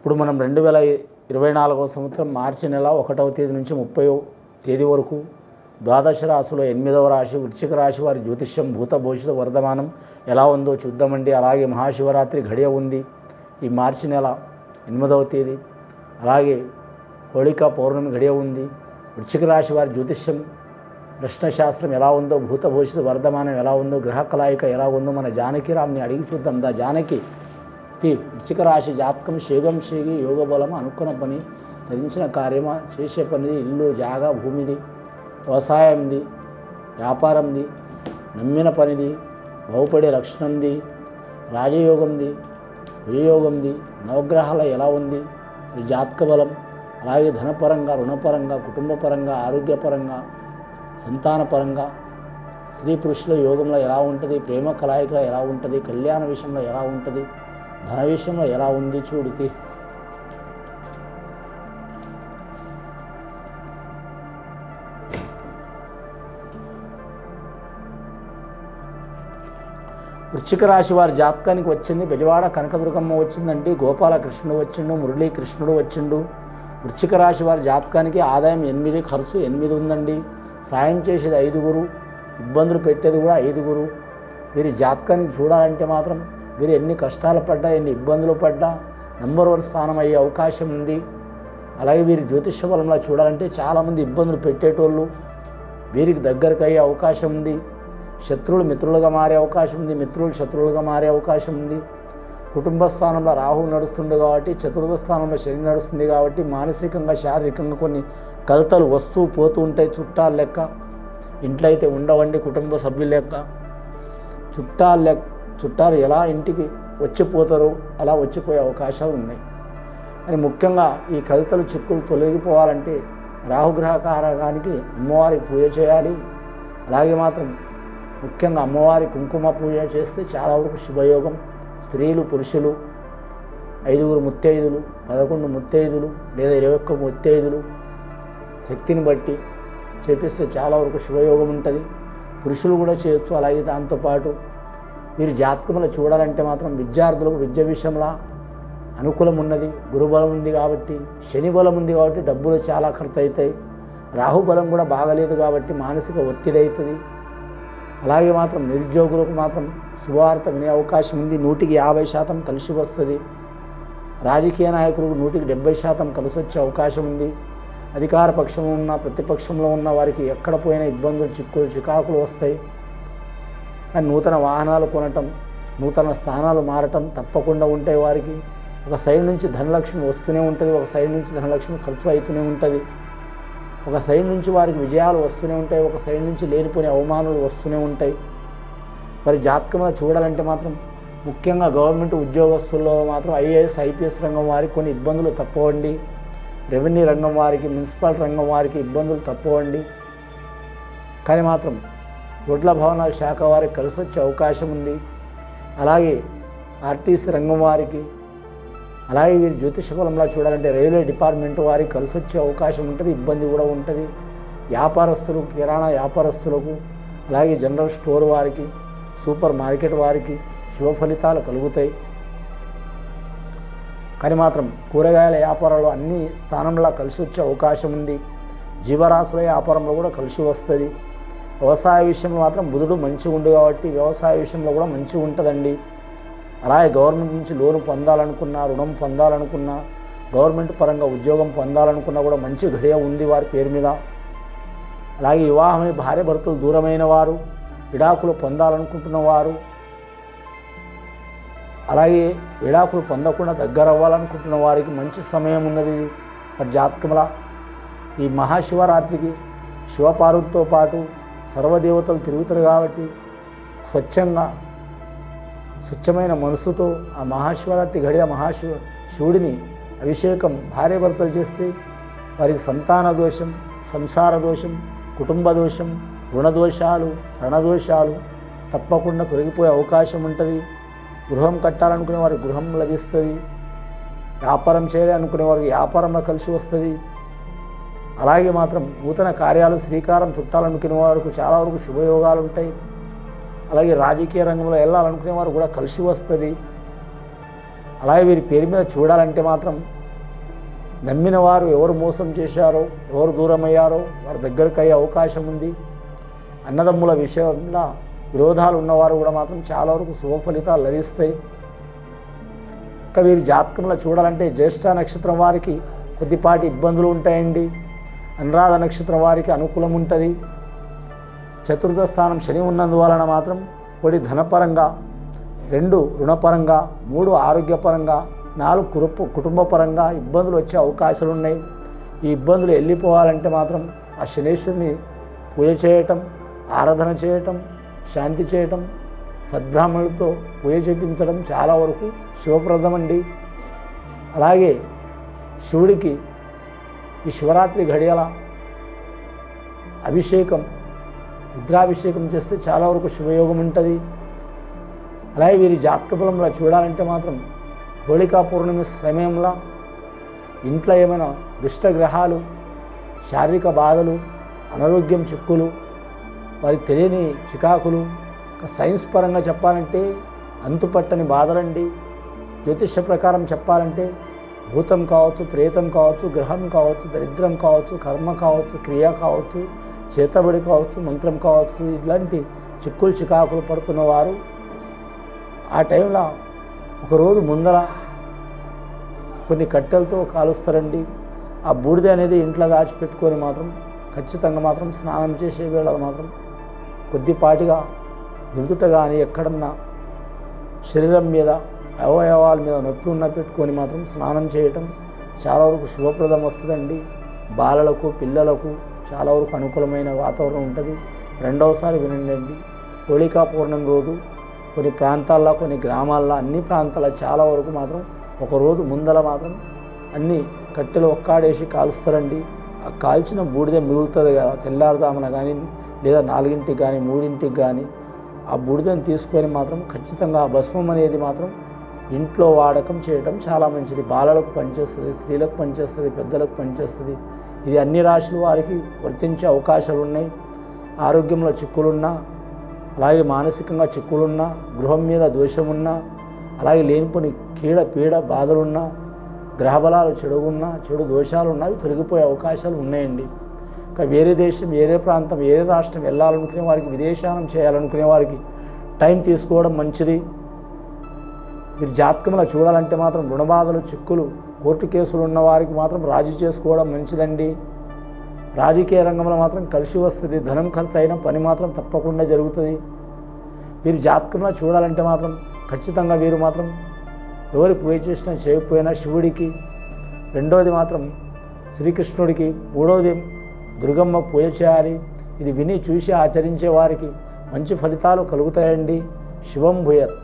ఇప్పుడు మనం 2024వ సంవత్సరం మార్చి నెల 1వ తేదీ నుంచి 30వ తేదీ వరకు ద్వాదశ రాశిలో 8వ రాశి వృశ్చిక రాశి వారి జ్యోతిష్యం భూత భవిష్యత్ వర్ధమానం ఎలా ఉందో చూద్దామండి. అలాగే మహాశివరాత్రి ఘడియ ఉంది ఈ మార్చి నెల 8వ తేదీ. అలాగే హోళికా పౌర్ణమి ఘడియ ఉంది. వృశ్చిక రాశి వారి జ్యోతిష్యం ప్రశ్నశాస్త్రం ఎలా ఉందో, భూత భవిష్యత్ వర్ధమానం ఎలా ఉందో, గ్రహ కలాయిక ఎలా ఉందో మన జానకిరామ్ని అడిగి చూద్దాం. జానకి వృశ్చిక రాశి జాతకం శేగం శేగి యోగ బలం అనుకున్న పని ధరించిన కార్యమా చేసే పనిది ఇల్లు జాగా భూమిది వ్యవసాయంది వ్యాపారంది నమ్మిన పనిది బాగుపడే లక్షణంది రాజయోగంది విజయోగంది నవగ్రహాల ఎలా ఉంది జాతక బలం, అలాగే ధనపరంగా రుణపరంగా కుటుంబపరంగా ఆరోగ్యపరంగా సంతానపరంగా స్త్రీ పురుషుల యోగంలో ఎలా ఉంటుంది, ప్రేమ కలాయికలో ఎలా ఉంటుంది, కళ్యాణ విషయంలో ఎలా ఉంటుంది, ధన విషయంలో ఎలా ఉంది చూడుతి. వృశ్చిక రాశి వారి జాతకానికి వచ్చింది బెజవాడ కనకదుర్గమ్మ వచ్చిందండి, గోపాలకృష్ణుడు వచ్చిండు, మురళీకృష్ణుడు వచ్చిండు. వృశ్చిక రాశి వారి జాతకానికి ఆదాయం 8, ఖర్చు 8 ఉందండి. సాయం చేసేది 5, ఇబ్బందులు పెట్టేది కూడా 5. వీరి జాతకానికి చూడాలంటే మాత్రం వీరు ఎన్ని కష్టాలు పడ్డా ఎన్ని ఇబ్బందులు పడ్డా నంబర్ 1 స్థానం అయ్యే అవకాశం ఉంది. అలాగే వీరి జ్యోతిష్య బలంలో చూడాలంటే చాలామంది ఇబ్బందులు పెట్టేటోళ్ళు వీరికి దగ్గరకు అయ్యే అవకాశం ఉంది. శత్రువులు మిత్రులుగా మారే అవకాశం ఉంది, మిత్రులు శత్రువులుగా మారే అవకాశం ఉంది. కుటుంబ స్థానంలో రాహువు నడుస్తుంది కాబట్టి, చతుర్థ స్థానంలో శని నడుస్తుంది కాబట్టి మానసికంగా శారీరకంగా కొన్ని కలతలు వస్తూ పోతూ ఉంటాయి. చుట్టాలు లెక్క ఇంట్లో అయితే ఉండవండి, కుటుంబ సభ్యుల లెక్క చుట్టాలు ఎలా ఇంటికి వచ్చిపోతారో అలా వచ్చిపోయే అవకాశాలు ఉన్నాయి. అని ముఖ్యంగా ఈ కలతలు చిక్కులు తొలగిపోవాలంటే రాహుగ్రహ కారకానికి అమ్మవారికి పూజ చేయాలి. అలాగే మాత్రం ముఖ్యంగా అమ్మవారి కుంకుమ పూజ చేస్తే చాలా వరకు శుభయోగం. స్త్రీలు పురుషులు 5 ముత్తైదులు 11 ముత్తైదులు లేదా 21 ముత్తైదులు శక్తిని బట్టి చేపిస్తే చాలా వరకు శుభయోగం ఉంటుంది. పురుషులు కూడా చేయొచ్చు. అలాగే దాంతోపాటు మీరు జాతకంలో చూడాలంటే మాత్రం విద్యార్థులకు విద్య విషయంలో అనుకూలం ఉన్నది, గురుబలం ఉంది కాబట్టి, శని బలం ఉంది కాబట్టి డబ్బులు చాలా ఖర్చు అవుతాయి. రాహుబలం కూడా బాగలేదు కాబట్టి మానసిక ఒత్తిడి అవుతుంది. అలాగే మాత్రం నిరుద్యోగులకు మాత్రం శుభవార్త వినే అవకాశం ఉంది. 150% కలిసి వస్తుంది. రాజకీయ నాయకులకు 170% కలిసి వచ్చే అవకాశం ఉంది. అధికార పక్షంలో ఉన్న ప్రతిపక్షంలో ఉన్న వారికి ఎక్కడ పోయినా ఇబ్బందులు చిక్కులు చికాకులు వస్తాయి. కానీ నూతన వాహనాలు కొనటం, నూతన స్థానాలు మారటం తప్పకుండా ఉంటాయి. వారికి ఒక సైడ్ నుంచి ధనలక్ష్మి వస్తూనే ఉంటుంది, ఒక సైడ్ నుంచి ధనలక్ష్మి ఖర్చు అవుతూనే ఉంటుంది. ఒక సైడ్ నుంచి వారికి విజయాలు వస్తూనే ఉంటాయి, ఒక సైడ్ నుంచి లేనిపోయిన అవమానాలు వస్తూనే ఉంటాయి. మరి జాతకంలో చూడాలంటే మాత్రం ముఖ్యంగా గవర్నమెంట్ ఉద్యోగస్తుల్లో మాత్రం ఐఏఎస్ ఐపీఎస్ రంగం వారికి కొన్ని ఇబ్బందులు తప్పవండి. రెవెన్యూ రంగం వారికి, మున్సిపల్ రంగం వారికి ఇబ్బందులు తప్పవండి. కానీ మాత్రం రోడ్ల భవనాల శాఖ వారికి కలిసి వచ్చే అవకాశం ఉంది. అలాగే ఆర్టీసీ రంగం వారికి, అలాగే వీరి జ్యోతిష బలంలో చూడాలంటే రైల్వే డిపార్ట్మెంట్ వారికి కలిసి వచ్చే అవకాశం ఉంటుంది, ఇబ్బంది కూడా ఉంటుంది. వ్యాపారస్తులు, కిరాణా వ్యాపారస్తులకు, అలాగే జనరల్ స్టోర్ వారికి, సూపర్ మార్కెట్ వారికి శుభ ఫలితాలు కలుగుతాయి. కానీ మాత్రం కూరగాయల వ్యాపారంలో అన్ని స్థానంలో కలిసి వచ్చే అవకాశం ఉంది. జీవరాశుల వ్యాపారంలో కూడా కలిసి వస్తుంది. వ్యవసాయ విషయంలో మాత్రం బుధుడు మంచిగా ఉండు కాబట్టి వ్యవసాయ విషయంలో కూడా మంచిగా ఉంటుందండి. అలాగే గవర్నమెంట్ నుంచి లోను పొందాలనుకున్నా, రుణం పొందాలనుకున్నా, గవర్నమెంట్ పరంగా ఉద్యోగం పొందాలనుకున్నా కూడా మంచి ఘడియ ఉంది వారి పేరు మీద. అలాగే వివాహమై భార్య భర్తలు దూరమైన వారు, విడాకులు పొందాలనుకుంటున్న వారు, అలాగే విడాకులు పొందకుండా దగ్గర అవ్వాలనుకుంటున్న వారికి మంచి సమయం ఉన్నది. మరి జాతకంలా ఈ మహాశివరాత్రికి శివపార్వతితో పాటు సర్వదేవతలు తిరుగుతారు కాబట్టి స్వచ్ఛమైన మనసుతో ఆ మహాశివరాత్రి ఘడియ శివుడిని అభిషేకం భార్య భర్తలు చేస్తే వారికి సంతాన దోషం, సంసార దోషం, కుటుంబ దోషం, రుణదోషాలు, రణదోషాలు తప్పకుండా తొలగిపోయే అవకాశం ఉంటుంది. గృహం కట్టాలనుకునే వారికి గృహం లభిస్తుంది. వ్యాపారం చేయాలనుకునే వారికి వ్యాపారంలో కలిసి వస్తుంది. అలాగే మాత్రం నూతన కార్యాలు శ్రీకారం చుట్టాలనుకునే వారికి చాలా వరకు శుభయోగాలు ఉంటాయి. అలాగే రాజకీయ రంగంలో వెళ్ళాలనుకునే వారు కూడా కలిసి వస్తుంది. అలాగే వీరి పేరు మీద చూడాలంటే మాత్రం నమ్మిన వారు ఎవరు మోసం చేశారో, ఎవరు దూరమయ్యారో వారి దగ్గరకు అయ్యే అవకాశం ఉంది. అన్నదమ్ముల విషయంలో విరోధాలు ఉన్నవారు కూడా మాత్రం చాలా వరకు శుభ ఫలితాలు లభిస్తాయి. ఇంకా వీరి జాతకంలో చూడాలంటే జ్యేష్ఠ నక్షత్రం వారికి కొద్దిపాటి ఇబ్బందులు ఉంటాయండి. అనురాధ నక్షత్రం వారికి అనుకూలం ఉంటుంది. చతుర్థ స్థానం శని ఉన్నందువలన మాత్రం 1 ధనపరంగా, 2 రుణపరంగా, 3 ఆరోగ్యపరంగా, 4 కుటుంబపరంగా ఇబ్బందులు వచ్చే అవకాశాలు ఉన్నాయి. ఈ ఇబ్బందులు వెళ్ళిపోవాలంటే మాత్రం ఆ శనేశ్వరుని పూజ చేయటం, ఆరాధన చేయటం, శాంతి చేయటం, సద్బ్రాహ్మణులతో పూజ చేయించడం చాలా వరకు శివప్రదం అండి. అలాగే శివుడికి ఈ శివరాత్రి ఘడియల అభిషేకం, రుద్రాభిషేకం చేస్తే చాలా వరకు శుభయోగం ఉంటుంది. అలాగే వీరి జాతక బలంలో చూడాలంటే మాత్రం హోళికా పౌర్ణమి సమయంలో ఇంట్లో ఏమైనా దుష్టగ్రహాలు, శారీరక బాధలు, అనారోగ్యం చిక్కులు, వారికి తెలియని చికాకులు, సైన్స్ పరంగా చెప్పాలంటే అంతుపట్టని బాధలండి. జ్యోతిష ప్రకారం చెప్పాలంటే భూతం కావచ్చు, ప్రేతం కావచ్చు, గ్రహం కావచ్చు, దరిద్రం కావచ్చు, కర్మ కావచ్చు, క్రియ కావచ్చు, చేతబడి కావచ్చు, మంత్రం కావచ్చు, ఇలాంటి చిక్కులు చికాకులు పడుతున్న వారు ఆ టైంలో ఒకరోజు ముందర కొన్ని కట్టెలతో కాలుస్తారండి. ఆ బూడిద అనేది ఇంట్లో దాచిపెట్టుకొని మాత్రం ఖచ్చితంగా మాత్రం స్నానం చేసే వేళ మాత్రం కొద్దిపాటిగా నుదుట కానీ ఎక్కడన్నా శరీరం మీద అవయవాల మీద నొప్పి ఉన్న పెట్టుకొని మాత్రం స్నానం చేయటం చాలా వరకు శుభప్రదం వస్తుందండి. బాలలకు, పిల్లలకు చాలా వరకు అనుకూలమైన వాతావరణం ఉంటుంది. రెండవసారి వినండి, హోళికా పౌర్ణమి రోజు కొన్ని ప్రాంతాల్లో, కొన్ని గ్రామాల్లో, అన్ని ప్రాంతాల్లో చాలా వరకు మాత్రం ఒకరోజు ముందర మాత్రం అన్ని కట్టెలు ఒక్కాడేసి కాలుస్తారండి. ఆ కాల్చిన బూడిద మిగులుతుంది కదా, తెల్లారుదామన కానీ లేదా 4ంటికి కానీ 3ంటికి కానీ ఆ బూడిదని తీసుకొని మాత్రం ఖచ్చితంగా ఆ భస్మం అనేది మాత్రం ఇంట్లో వాడకం చేయడం చాలా మంచిది. బాలలకు పనిచేస్తుంది, స్త్రీలకు పనిచేస్తుంది, పెద్దలకు పనిచేస్తుంది. ఇది అన్ని రాశుల వారికి వర్తించే అవకాశాలు ఉన్నాయి. ఆరోగ్యంలో చిక్కులున్నా, అలాగే మానసికంగా చిక్కులున్నా, గృహం మీద దోషమున్నా, అలాగే లేనిపోని పీడ బాధలున్నా, గ్రహబలాలు చెడుగున్నా, చెడు దోషాలున్నా అవి తొలగిపోయే అవకాశాలు ఉన్నాయండి. ఇంకా వేరే దేశం, వేరే ప్రాంతం, వేరే రాష్ట్రం వెళ్ళాలనుకునే వారికి, విదేశానం చేయాలనుకునే వారికి టైం తీసుకోవడం మంచిది. మీరు జాతకంలో చూడాలంటే మాత్రం రుణబాధలు, చిక్కులు, కోర్టు కేసులు ఉన్న వారికి మాత్రం రాజీ చేసుకోవడం మంచిదండి. రాజకీయ రంగంలో మాత్రం కలిసి వస్తుంది. ధనం ఖర్చు అయిన పని మాత్రం తప్పకుండా జరుగుతుంది. మీరు జాతకంలో చూడాలంటే మాత్రం ఖచ్చితంగా వీరు మాత్రం ఎవరి పూజ చేసినా చేయకపోయినా శివుడికి, రెండవది మాత్రం శ్రీకృష్ణుడికి, మూడవది దుర్గమ్మ పూజ చేయాలి. ఇది విని చూసి ఆచరించే వారికి మంచి ఫలితాలు కలుగుతాయండి. శుభం భూయత్.